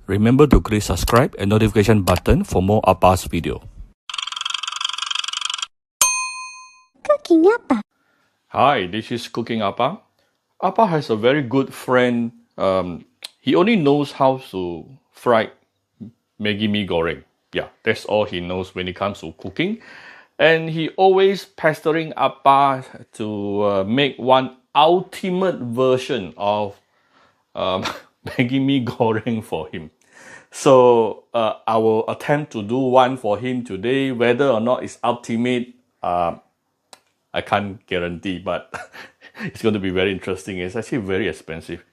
Remember to click subscribe and notification button for more Appa's video. Cooking Appa. Hi, this is Cooking Appa. Appa has a very good friend. He only knows how to fry Maggie mee goreng. Yeah, that's all he knows when it comes to cooking. And he always pestering Appa to make one ultimate version of Maggie mee goreng for him. So I will attempt to do one for him today. Whether or not it's ultimate, I can't guarantee, but it's going to be very interesting. It's actually very expensive.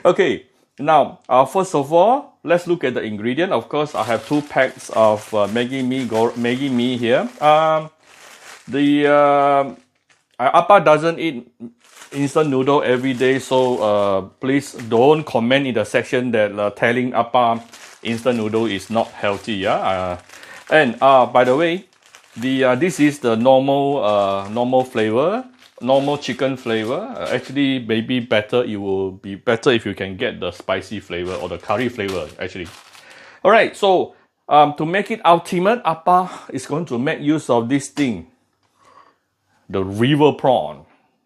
Okay, now first of all, let's look at the ingredient. Of course, I have 2 packs of Maggie mee here. Appa doesn't eat instant noodle every day, so please don't comment in the section that telling Appa instant noodle is not healthy. Yeah, and by the way, this is the normal flavor, normal chicken flavor. Actually, maybe better. It will be better if you can get the spicy flavor or the curry flavor. Actually, all right. So to make it ultimate, Appa is going to make use of this thing, the river prawn.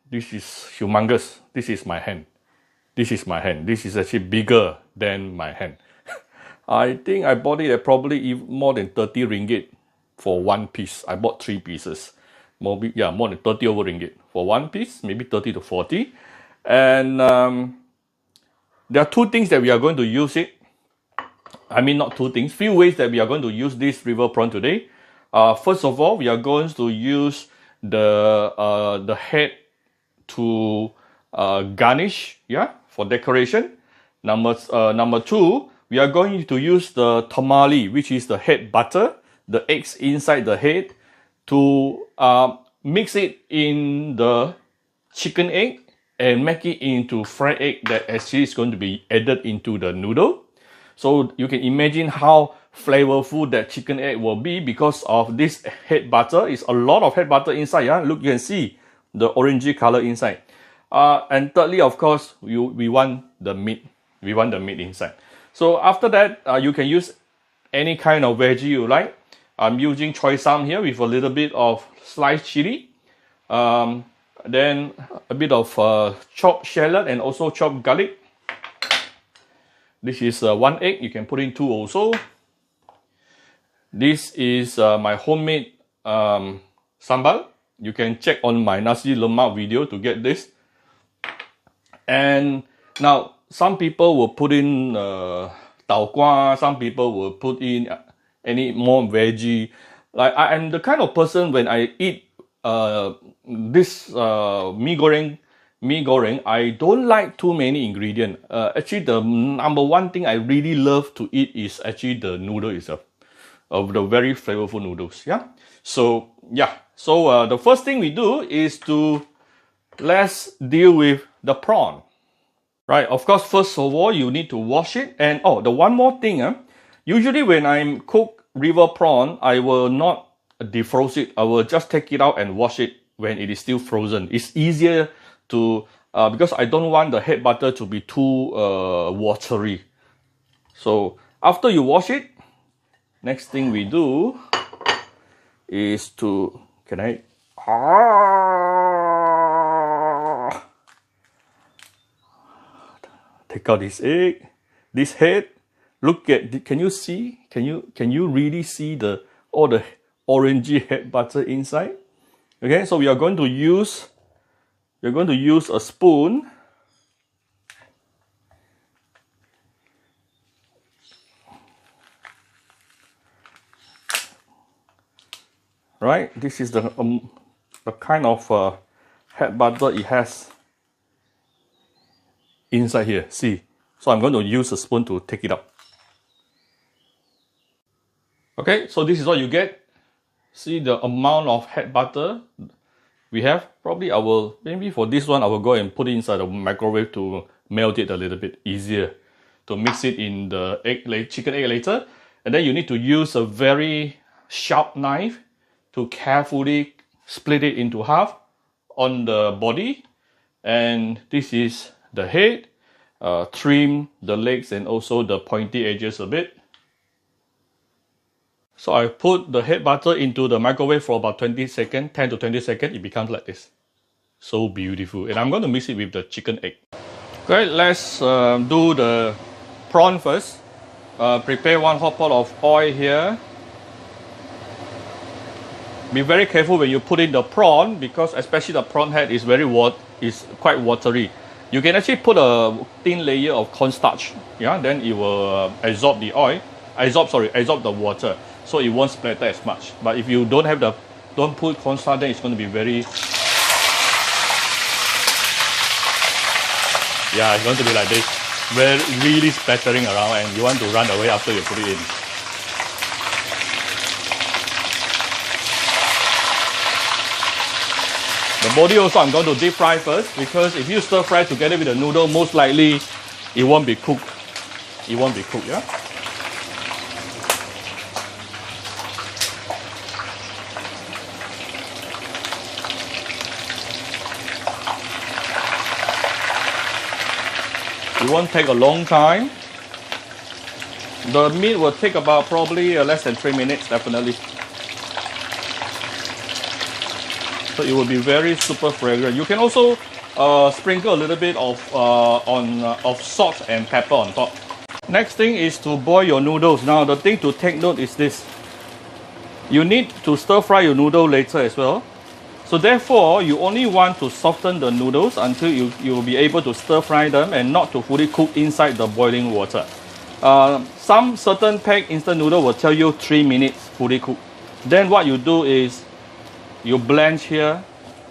This is humongous. This is my hand. This is my hand. This is actually bigger than my hand. I think I bought it at probably more than 30 ringgit for 1 piece. I bought 3 pieces. More than 30 over ringgit for 1 piece, maybe 30 to 40. And there are 2 things that we are going to use it. I mean, not 2 things. Few ways that we are going to use this river prawn today. First of all, we are going to use the head to garnish, for decoration. Number 2, we are going to use the tamale, which is the head butter, the eggs inside the head, to mix it in the chicken egg and make it into fried egg that actually is going to be added into the noodle. So you can imagine how flavorful that chicken egg will be because of this head butter. It's a lot of head butter inside. Yeah, look, you can see the orangey color inside. And thirdly, of course, we want the meat. We want the meat inside. So after that, you can use any kind of veggie you like. I'm using choy sam here with a little bit of sliced chili. Then a bit of chopped shallot and also chopped garlic. This is 1 egg. You can put in 2 also. This is my homemade sambal. You can check on my nasi lemak video to get this. And now some people will put in tau kwa. Some people will put in any more veggie. Like I am the kind of person, when I eat this mee goreng, I don't like too many ingredients. Actually, the number 1 thing I really love to eat is actually the noodle itself, of the very flavorful noodles. So the first thing we do is let's deal with the prawn. Right, of course, first of all, you need to wash it. And the one more thing, usually when I cook river prawn, I will not defrost it. I will just take it out and wash it when it is still frozen. It's easier to, because I don't want the head butter to be too watery. So after you wash it, next thing we do is to, take out this egg, this head. Look at, can you see? Can you really see all the orangey head butter inside? Okay, so we are going to use a spoon. Right, this is the kind of head butter it has inside here. See, so I'm going to use a spoon to take it out. Okay, so this is what you get. See the amount of head butter we have. Probably maybe for this one, I will go and put it inside the microwave to melt it a little bit easier, to mix it in the chicken egg later. And then you need to use a very sharp knife to carefully split it into half on the body. And this is the head. trim the legs and also the pointy edges a bit. So I put the head butter into the microwave for about 20 seconds, 10 to 20 seconds, it becomes like this. So beautiful. And I'm going to mix it with the chicken egg. Okay, let's do the prawn first. Prepare 1 hot pot of oil here. Be very careful when you put in the prawn because especially the prawn head is quite watery. You can actually put a thin layer of cornstarch, yeah, then it will absorb the water, so it won't splatter as much. But if you don't put cornstarch, then it's going to be it's going to be like this, really splattering around, and you want to run away after you put it in. The body also I'm going to deep fry first because if you stir fry together with the noodle, most likely it won't be cooked. Yeah. It won't take a long time. The meat will take about probably less than 3 minutes, definitely. So it will be very super fragrant. You can also sprinkle a little bit of salt and pepper on top. Next thing is to boil your noodles. Now the thing to take note is this. You need to stir fry your noodle later as well. So therefore, you only want to soften the noodles until you will be able to stir fry them and not to fully cook inside the boiling water. Some certain packed instant noodle will tell you 3 minutes fully cooked. Then what you do is you blanch here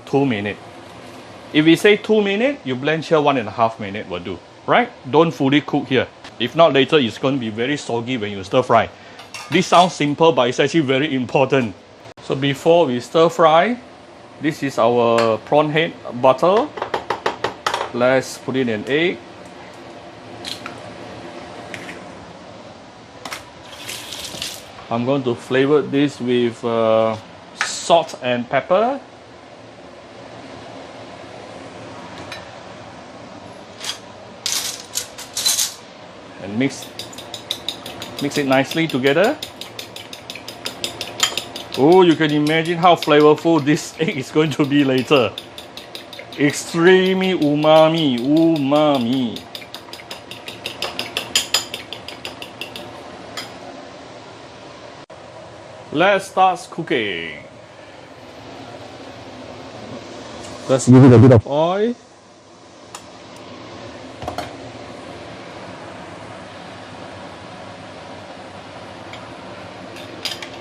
2 minutes. If we say 2 minutes, you blanch here 1.5 minutes will do, right? Don't fully cook here. If not, later it's going to be very soggy when you stir fry. This sounds simple, but it's actually very important. So before we stir fry, this is our prawn head butter. Let's put in an egg. I'm going to flavor this with salt and pepper. And mix it nicely together. Oh, you can imagine how flavorful this egg is going to be later. Extremely umami. Let's start cooking. Let's give it a bit of oil.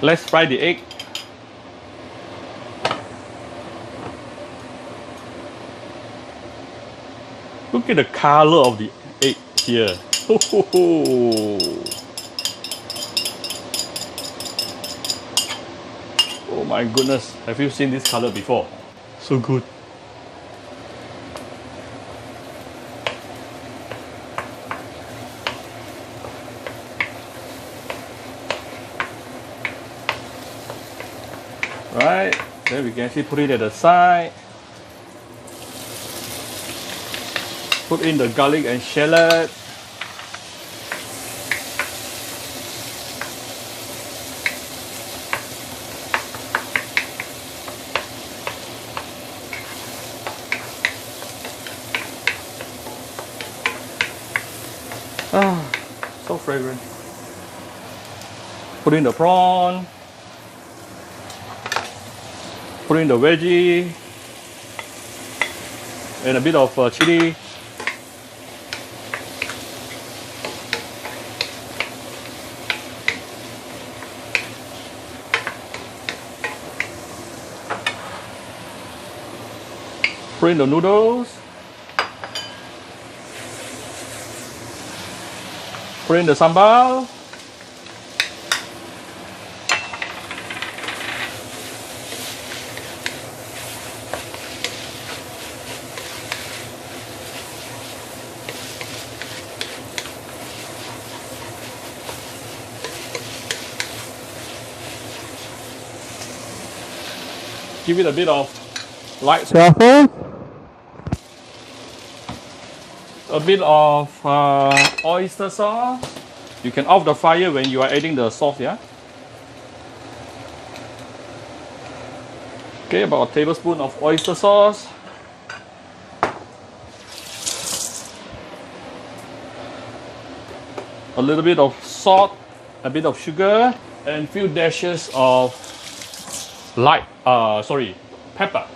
Let's fry the egg. Look at the color of the egg here. Oh my goodness, have you seen this color before? So good. Right, then we can actually put it at the side. Put in the garlic and shallot. Ah, so fragrant. Put in the prawn. Put in the veggie. And a bit of chili. Put in the noodles. Put in the sambal. Give it a bit of light truffle. a bit of oyster sauce. You can off the fire when you are adding the sauce, yeah? Okay, about a tablespoon of oyster sauce. A little bit of salt, a bit of sugar, and few dashes of pepper.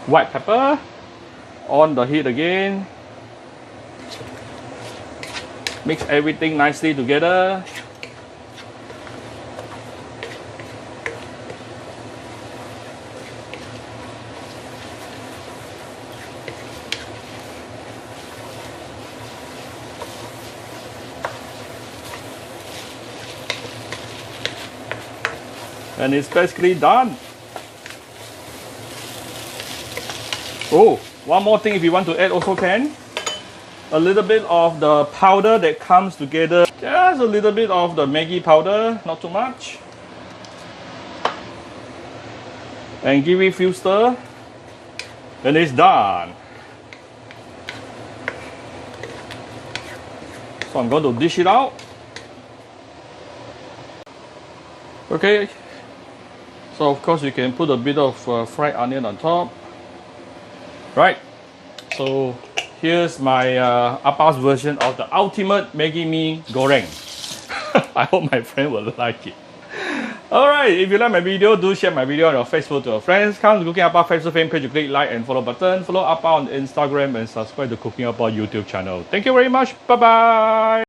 White pepper. On the heat again. Mix everything nicely together. And it's basically done. Oh, one more thing if you want to add also can. A little bit of the powder that comes together. Just a little bit of the Maggie powder, not too much. And give it a few stir. And it's done. So I'm going to dish it out. Okay. So of course you can put a bit of fried onion on top. Right. So here's my Appa's version of the ultimate Maggie mee goreng. I hope my friend will like it. Alright, if you like my video, do share my video on your Facebook to your friends. Come to Cooking Appa Facebook fan page, click like and follow button. Follow Appa on Instagram and subscribe to Cooking Appa YouTube channel. Thank you very much. Bye bye.